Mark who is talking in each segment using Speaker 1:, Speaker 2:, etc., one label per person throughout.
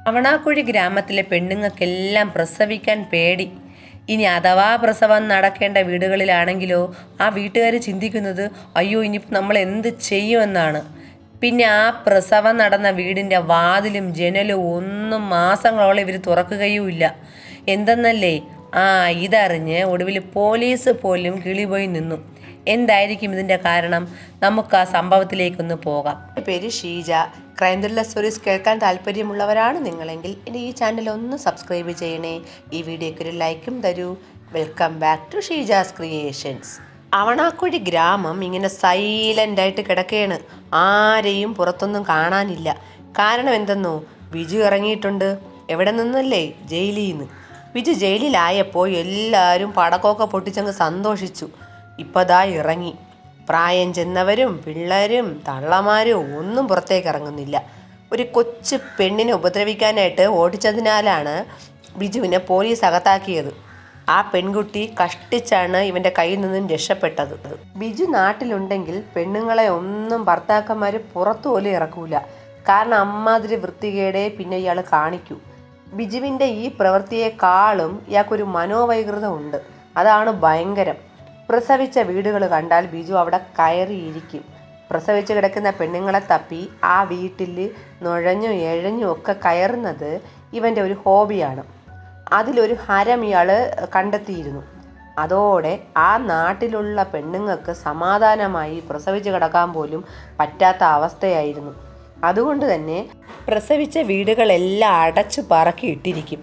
Speaker 1: അവണാക്കുഴി ഗ്രാമത്തിലെ പെണ്ണുങ്ങൾക്കെല്ലാം പ്രസവിക്കാൻ പേടി. ഇനി അഥവാ പ്രസവം നടക്കേണ്ട വീടുകളിലാണെങ്കിലോ ആ വീട്ടുകാർ ചിന്തിക്കുന്നത് അയ്യോ ഇനിയിപ്പോൾ നമ്മൾ എന്ത് ചെയ്യുമെന്നാണ്. പിന്നെ ആ പ്രസവം നടന്ന വീടിൻ്റെ വാതിലും ജനലും ഒന്നും മാസങ്ങളോളം ഇവർ തുറക്കുകയുമില്ല. എന്തെന്നല്ലേ, ഇതറിഞ്ഞ് ഒടുവിൽ പോലീസ് പോലും കിളിപോയി നിന്നു. എന്തായിരിക്കും ഇതിൻ്റെ കാരണം? നമുക്ക് ആ സംഭവത്തിലേക്കൊന്ന് പോകാം. എൻ്റെ പേര് ഷീജ. ക്രൈം ത്രില്ലർ സ്റ്റോറീസ് കേൾക്കാൻ താല്പര്യമുള്ളവരാണ് നിങ്ങളെങ്കിൽ എൻ്റെ ഈ ചാനൽ ഒന്ന് സബ്സ്ക്രൈബ് ചെയ്യണേ. ഈ വീഡിയോയ്ക്ക് ഒരു ലൈക്കും തരൂ. Welcome back to Sheeja's creations. Avanakuzhi ഗ്രാമം ഇങ്ങനെ സൈലൻ്റായിട്ട് കിടക്കുകയാണ്. ആരെയും പുറത്തൊന്നും കാണാനില്ല. കാരണം എന്തെന്നോ, ബിജു ഇറങ്ങിയിട്ടുണ്ട്. എവിടെ നിന്നല്ലേ? ജയിലിൽ നിന്ന്. ബിജു ജയിലിലായപ്പോൾ എല്ലാവരും പടക്കമൊക്കെ പൊട്ടിച്ചങ്ങ് സന്തോഷിച്ചു. ഇപ്പോൾ ദാ ഇറങ്ങി. പ്രായം ചെന്നവരും പിള്ളേരും തള്ളമാരും ഒന്നും പുറത്തേക്ക് ഇറങ്ങുന്നില്ല. ഒരു കൊച്ചു പെണ്ണിനെ ഉപദ്രവിക്കാനായിട്ട് ഓടിച്ചതിനാലാണ് ബിജുവിനെ പോലീസ് അകത്താക്കിയത്. ആ പെൺകുട്ടി കഷ്ടിച്ചാണ് ഇവൻ്റെ കയ്യിൽ നിന്നും രക്ഷപ്പെട്ടത്. ബിജു നാട്ടിലുണ്ടെങ്കിൽ പെണ്ണുങ്ങളെ ഒന്നും ഭർത്താക്കന്മാർ പുറത്തു പോലും ഇറക്കൂല. കാരണം അമ്മാതിരി വൃത്തികേടേ പിന്നെ ഇയാൾ കാണിക്കൂ. ബിജുവിൻ്റെ ഈ പ്രവൃത്തിയെക്കാളും ഇയാൾക്കൊരു മനോവൈകൃതം ഉണ്ട്. അതാണ് ഭയങ്കരം. പ്രസവിച്ച വീടുകൾ കണ്ടാൽ ബിജു അവിടെ കയറിയിരിക്കും. പ്രസവിച്ച് കിടക്കുന്ന പെണ്ണുങ്ങളെ തപ്പി ആ വീട്ടിൽ നുഴഞ്ഞും എഴഞ്ഞും ഒക്കെ കയറുന്നത് ഇവൻ്റെ ഒരു ഹോബിയാണ്. അതിലൊരു ഹരം ഇയാൾ കണ്ടെത്തിയിരുന്നു. അതോടെ ആ നാട്ടിലുള്ള പെണ്ണുങ്ങൾക്ക് സമാധാനമായി പ്രസവിച്ച് കിടക്കാൻ പോലും പറ്റാത്ത അവസ്ഥയായിരുന്നു. അതുകൊണ്ട് തന്നെ പ്രസവിച്ച വീടുകളെല്ലാം അടച്ചു പറക്കിയിട്ടിരിക്കും.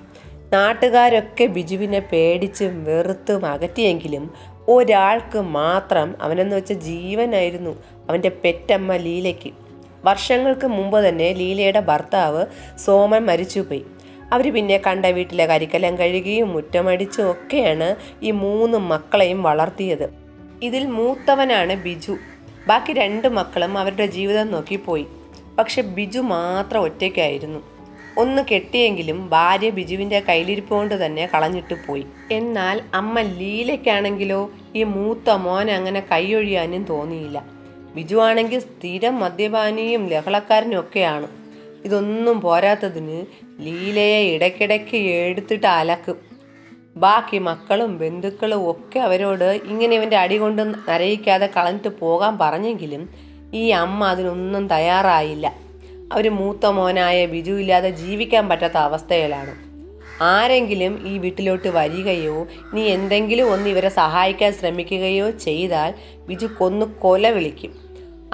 Speaker 1: നാട്ടുകാരൊക്കെ ബിജുവിനെ പേടിച്ചും വെറുത്തും അകറ്റിയെങ്കിലും ഒരാൾക്ക് മാത്രം അവനെന്ന് വെച്ച ജീവനായിരുന്നു, അവൻ്റെ പെറ്റമ്മ ലീലയ്ക്ക്. വർഷങ്ങൾക്ക് മുമ്പ് തന്നെ ലീലയുടെ ഭർത്താവ് സോമൻ മരിച്ചുപോയി. അവർ പിന്നെ കണ്ട വീട്ടിലെ കരിക്കലം കഴുകിയും മുറ്റമടിച്ചും ഒക്കെയാണ് ഈ 3 മക്കളെയും വളർത്തിയത്. ഇതിൽ മൂത്തവനാണ് ബിജു. ബാക്കി 2 മക്കളും അവരുടെ ജീവിതം നോക്കിപ്പോയി. പക്ഷെ ബിജു മാത്രം ഒറ്റയ്ക്കായിരുന്നു. ഒന്ന് കെട്ടിയെങ്കിലും ഭാര്യ ബിജുവിൻ്റെ കയ്യിലിരിപ്പ് കൊണ്ട് തന്നെ കളഞ്ഞിട്ട് പോയി. എന്നാൽ അമ്മ ലീലയ്ക്കാണെങ്കിലോ ഈ മൂത്ത മോനെ അങ്ങനെ കൈയൊഴിയാനും തോന്നിയില്ല. ബിജു ആണെങ്കിൽ സ്ഥിരം മദ്യപാനിയും ലഹളക്കാരനും ഒക്കെയാണ്. ഇതൊന്നും പോരാത്തതിന് ലീലയെ ഇടയ്ക്കിടയ്ക്ക് എടുത്തിട്ട് അലക്കും. ബാക്കി മക്കളും ബന്ധുക്കളും ഒക്കെ അവരോട് ഇങ്ങനെ ഇവൻ്റെ അടി കൊണ്ട് നരയിക്കാതെ കളഞ്ഞിട്ട് പോകാൻ പറഞ്ഞെങ്കിലും ഈ അമ്മ അതിനൊന്നും തയ്യാറായില്ല. അവർ മൂത്ത മോനായ ബിജു ഇല്ലാതെ ജീവിക്കാൻ പറ്റാത്ത അവസ്ഥയിലാണ്. ആരെങ്കിലും ഈ വീട്ടിലോട്ട് വരികയോ ഇനി എന്തെങ്കിലും ഒന്ന് ഇവരെ സഹായിക്കാൻ ശ്രമിക്കുകയോ ചെയ്താൽ ബിജു കൊല വിളിക്കും.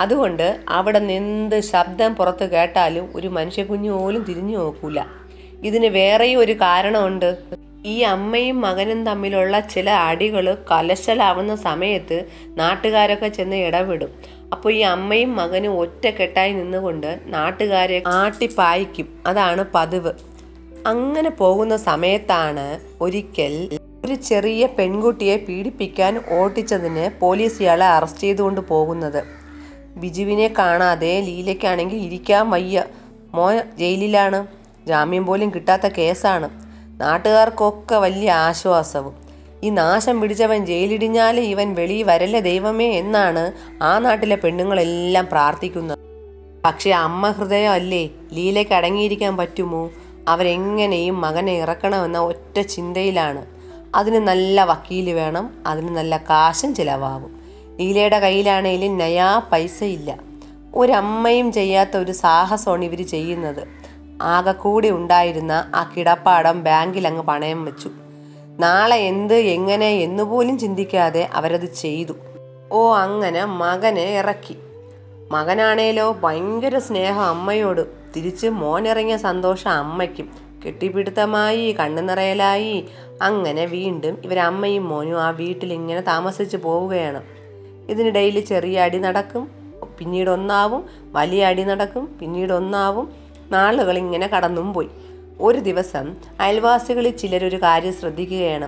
Speaker 1: അതുകൊണ്ട് അവിടെ നിന്ന് ശബ്ദം പുറത്ത് കേട്ടാലും ഒരു മനുഷ്യക്കുഞ്ഞു പോലും തിരിഞ്ഞു നോക്കൂല. ഇതിന് വേറെയും ഒരു കാരണമുണ്ട്. ഈ അമ്മയും മകനും തമ്മിലുള്ള ചില അടികൾ കലശലാവുന്ന സമയത്ത് നാട്ടുകാരൊക്കെ ചെന്ന് ഇടപെടും. അപ്പോൾ ഈ അമ്മയും മകനും ഒറ്റക്കെട്ടായി നിന്നുകൊണ്ട് നാട്ടുകാരെ ആട്ടിപ്പായിക്കും. അതാണ് പതിവ്. അങ്ങനെ പോകുന്ന സമയത്താണ് ഒരിക്കൽ ഒരു ചെറിയ പെൺകുട്ടിയെ പീഡിപ്പിക്കാൻ ഓട്ടിച്ചതിന് പോലീസ് ഇയാളെ അറസ്റ്റ് ചെയ്തുകൊണ്ട് പോകുന്നത്. ബിജുവിനെ കാണാതെ ലീലയ്ക്കാണെങ്കിൽ ഇരിക്കാൻ വയ്യ. മോൻ ജയിലിലാണ്. ജാമ്യം പോലും കിട്ടാത്ത കേസാണ്. നാട്ടുകാർക്കൊക്കെ വലിയ ആശ്വാസവും. ഈ നാശം പിടിച്ചവൻ ജയിലിടിഞ്ഞാൽ ഇവൻ വെളിയിൽ വരല്ലേ ദൈവമേ എന്നാണ് ആ നാട്ടിലെ പെണ്ണുങ്ങളെല്ലാം പ്രാർത്ഥിക്കുന്നത്. പക്ഷെ അമ്മ ഹൃദയം അല്ലേ, ലീലയ്ക്ക് അടങ്ങിയിരിക്കാൻ പറ്റുമോ? അവരെങ്ങനെയും മകനെ ഇറക്കണമെന്ന ഒറ്റ ചിന്തയിലാണ്. അതിന് നല്ല വക്കീൽ വേണം, അതിന് നല്ല കാശും ചിലവാകും. ലീലയുടെ കയ്യിലാണെങ്കിലും നയാ പൈസ ഇല്ല. ഒരമ്മയും ചെയ്യാത്ത ഒരു സാഹസമാണ് ഇവർ ചെയ്യുന്നത്. ആകെ കൂടി ഉണ്ടായിരുന്ന ആ കിടപ്പാടം ബാങ്കിൽ അങ്ങ് പണയം വെച്ചു. നാളെ എന്ത് എങ്ങനെ എന്നുപോലും ചിന്തിക്കാതെ അവരത് ചെയ്തു. അങ്ങനെ മകനെ ഇറക്കി. മകനാണേലോ ഭയങ്കര സ്നേഹം അമ്മയോട്. തിരിച്ച് മോനിറങ്ങിയ സന്തോഷം അമ്മയ്ക്കും. കെട്ടിപ്പിടുത്തമായി, കണ്ണു നിറയലായി. അങ്ങനെ വീണ്ടും ഇവരമ്മയും മോനും ആ വീട്ടിൽ ഇങ്ങനെ താമസിച്ച് പോവുകയാണ്. ഇതിനിടയിൽ ചെറിയ അടി നടക്കും, പിന്നീട് ഒന്നാവും. വലിയ അടി നടക്കും, പിന്നീട് ഒന്നാവും. നാളുകൾ ഇങ്ങനെ കടന്നും പോയി. ഒരു ദിവസം അയൽവാസികളിൽ ചിലരൊരു കാര്യം ശ്രദ്ധിക്കുകയാണ്.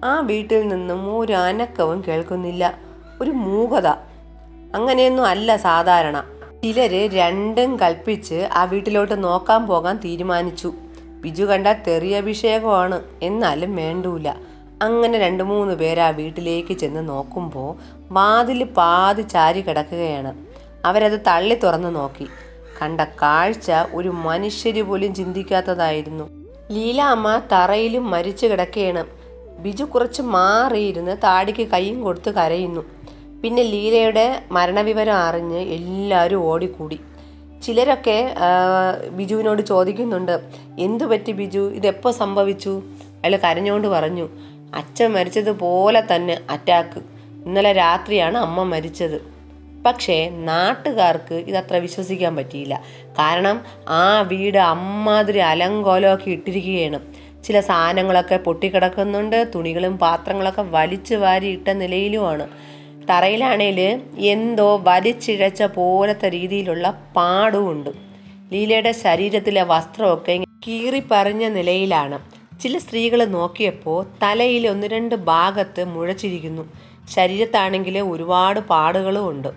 Speaker 1: ആ വീട്ടിൽ നിന്നും ഒരു അനക്കവും കേൾക്കുന്നില്ല. ഒരു മൂകത. അങ്ങനെയൊന്നും അല്ല സാധാരണ. ചിലര് രണ്ടും കൽപ്പിച്ച് ആ വീട്ടിലോട്ട് നോക്കാൻ പോകാൻ തീരുമാനിച്ചു. ബിജു കണ്ട തെറിയഭിഷേകമാണ്, എന്നാലും വേണ്ടൂല. അങ്ങനെ 2-3 പേർ ആ വീട്ടിലേക്ക് ചെന്ന് നോക്കുമ്പോൾ വാതിൽ പാതി ചാരി കിടക്കുകയാണ്. അവരത് തള്ളി തുറന്നു നോക്കി. കണ്ട കാഴ്ച ഒരു മനുഷ്യര് പോലും ചിന്തിക്കാത്തതായിരുന്നു. ലീല അമ്മ തറയിലും മരിച്ചു കിടക്കുകയാണ്. ബിജു കുറച്ച് മാറിയിരുന്ന് താടിക്ക് കൈയും കൊടുത്ത് കരയുന്നു. പിന്നെ ലീലയുടെ മരണവിവരം അറിഞ്ഞ് എല്ലാവരും ഓടിക്കൂടി. ചിലരൊക്കെ ബിജുവിനോട് ചോദിക്കുന്നുണ്ട്, എന്തു പറ്റി ബിജു, ഇതെപ്പോൾ സംഭവിച്ചു? അയാൾ കരഞ്ഞുകൊണ്ട് പറഞ്ഞു, അച്ഛൻ മരിച്ചതുപോലെ തന്നെ അറ്റാക്ക്. ഇന്നലെ രാത്രിയാണ് അമ്മ മരിച്ചത്. പക്ഷേ നാട്ടുകാർക്ക് ഇതത്ര വിശ്വസിക്കാൻ പറ്റിയില്ല. കാരണം ആ വീട് അമ്മാതിരി അലങ്കോലമൊക്കെ ഇട്ടിരിക്കുകയാണ്. ചില സാധനങ്ങളൊക്കെ പൊട്ടിക്കിടക്കുന്നുണ്ട്. തുണികളും പാത്രങ്ങളൊക്കെ വലിച്ചു വാരി ഇട്ട നിലയിലുമാണ്. തറയിലാണേൽ എന്തോ വലിച്ചിഴച്ച പോലത്തെ രീതിയിലുള്ള പാടുമുണ്ട്. ലീലയുടെ ശരീരത്തിലെ വസ്ത്രമൊക്കെ കീറിപ്പറിഞ്ഞ നിലയിലാണ്. ചില സ്ത്രീകൾ നോക്കിയപ്പോൾ തലയിൽ 1-2 ഭാഗത്ത് മുഴച്ചിരിക്കുന്നു. ശരീരത്താണെങ്കിൽ ഒരുപാട് പാടുകളും ഉണ്ട്.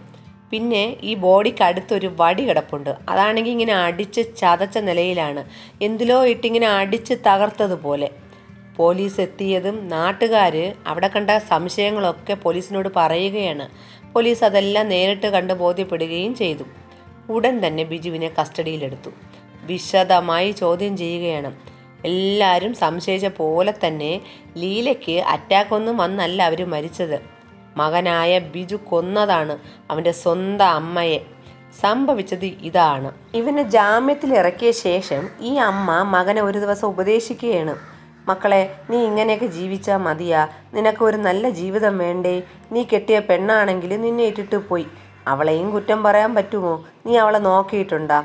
Speaker 1: പിന്നെ ഈ ബോഡിക്ക് അടുത്തൊരു വടി കിടപ്പുണ്ട്. അതാണെങ്കിൽ ഇങ്ങനെ അടിച്ച് ചതച്ച നിലയിലാണ്, എന്തിലോ ഇട്ടിങ്ങനെ അടിച്ച് തകർത്തതുപോലെ. പോലീസ് എത്തിയതും നാട്ടുകാർ അവിടെ കണ്ട സംശയങ്ങളൊക്കെ പോലീസിനോട് പറയുകയാണ്. പോലീസ് അതെല്ലാം നേരിട്ട് കണ്ട് ബോധ്യപ്പെടുകയും ചെയ്തു. ഉടൻ തന്നെ ബിജുവിനെ കസ്റ്റഡിയിലെടുത്തു. വിശദമായി ചോദ്യം ചെയ്യുകയാണ്. എല്ലാവരും സംശയിച്ച പോലെ തന്നെ ലീലയ്ക്ക് അറ്റാക്കൊന്നും വന്നല്ല അവർ മരിച്ചത്. മകനായ ബിജു കൊന്നതാണ് അവൻ്റെ സ്വന്തം അമ്മയെ. സംഭവിച്ചത് ഇതാണ്. ഇവനെ ജാമ്യത്തിൽ ഇറക്കിയ ശേഷം ഈ അമ്മ മകനെ ഒരു ദിവസം ഉപദേശിക്കുകയാണ്. മക്കളെ, നീ ഇങ്ങനെയൊക്കെ ജീവിച്ചാൽ മതിയാ? നിനക്ക് ഒരു നല്ല ജീവിതം വേണ്ടേ? നീ കെട്ടിയ പെണ്ണാണെങ്കിൽ നിന്നെ ഇട്ടിട്ട് പോയി. അവളെയും കുറ്റം പറയാൻ പറ്റുമോ? നീ അവളെ നോക്കിയിട്ടുണ്ടാ?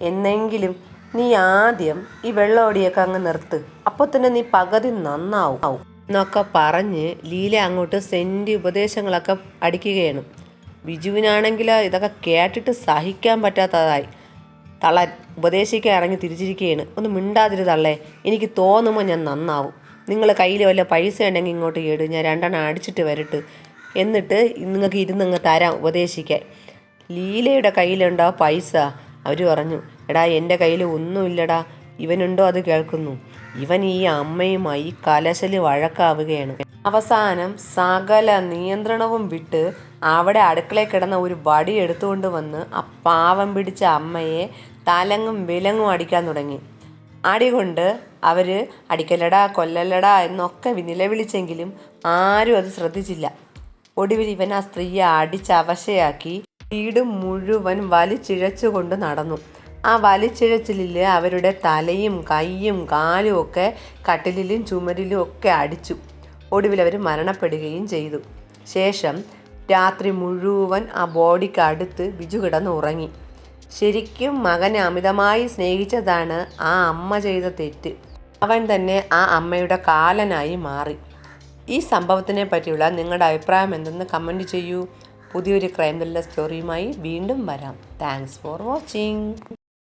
Speaker 1: എന്നെങ്കിലും നീ ആദ്യം ഈ വെള്ളമോടിയൊക്കെ അങ്ങ് നിർത്ത്. അപ്പോൾ തന്നെ നീ പകുതി നന്നാവും എന്നൊക്കെ പറഞ്ഞ് ലീല അങ്ങോട്ട് സെൻറ്റി ഉപദേശങ്ങളൊക്കെ അടിക്കുകയാണ്. ബിജുവിനാണെങ്കിൽ ഇതൊക്കെ കേട്ടിട്ട് സഹിക്കാൻ പറ്റാത്തതായി. തള്ള ഉപദേശിക്കാൻ ഇറങ്ങി തിരിച്ചിരിക്കുകയാണ്. ഒന്ന് മിണ്ടാതിരി തള്ളേ, എനിക്ക് തോന്നുമ്പോൾ ഞാൻ നന്നാവും. നിങ്ങൾ കയ്യിൽ വല്ല പൈസ ഉണ്ടെങ്കിൽ ഇങ്ങോട്ട് കേട്, ഞാൻ 2 അടിച്ചിട്ട് വരട്ട്, എന്നിട്ട് നിങ്ങൾക്ക് ഇരുന്നങ്ങ് തരാം ഉപദേശിക്കാൻ. ലീലയുടെ കയ്യിലുണ്ടോ പൈസ? അവർ പറഞ്ഞു, എടാ എൻ്റെ കയ്യിൽ ഒന്നുമില്ലടാ. ഇവനുണ്ടോ അത് കേൾക്കുന്നു. ഇവൻ ഈ അമ്മയുമായി കലശൽ വഴക്കാവുകയാണ്. അവസാനം സകല നിയന്ത്രണവും വിട്ട് അവിടെ അടുക്കളയിൽ കിടന്ന ഒരു വടി എടുത്തുകൊണ്ട് വന്ന് ആ പാവം പിടിച്ച അമ്മയെ തലങ്ങും വിലങ്ങും അടിക്കാൻ തുടങ്ങി. അടികൊണ്ട് അവർ അടിക്കലടാ കൊല്ലലടാ എന്നൊക്കെ നിലവിളിച്ചെങ്കിലും ആരും അത് ശ്രദ്ധിച്ചില്ല. ഒടുവിൽ ഇവൻ ആ സ്ത്രീയെ അടിച്ചവശയാക്കി വീട് മുഴുവൻ വലിച്ചിഴച്ചുകൊണ്ട് നടന്നു. ആ വലിച്ചിഴച്ചിലിൽ അവരുടെ തലയും കൈയും കാലും ഒക്കെ കട്ടിലിലും ചുമരിലും ഒക്കെ അടിച്ചു. ഒടുവിൽ അവർ മരണപ്പെടുകയും ചെയ്തു. ശേഷം രാത്രി മുഴുവൻ ആ ബോഡിക്ക് അടുത്ത് ബിജു കിടന്ന് ഉറങ്ങി. ശരിക്കും മകനെ അമിതമായി സ്നേഹിച്ചതാണ് ആ അമ്മ ചെയ്ത തെറ്റ്. അവൻ തന്നെ ആ അമ്മയുടെ കാലനായി മാറി. ഈ സംഭവത്തിനെ പറ്റിയുള്ള നിങ്ങളുടെ അഭിപ്രായം എന്തെന്ന് കമൻറ്റ് ചെയ്യൂ. പുതിയൊരു ക്രൈം ത്രില്ലർ സ്റ്റോറിയുമായി വീണ്ടും വരാം. Thanks for watching.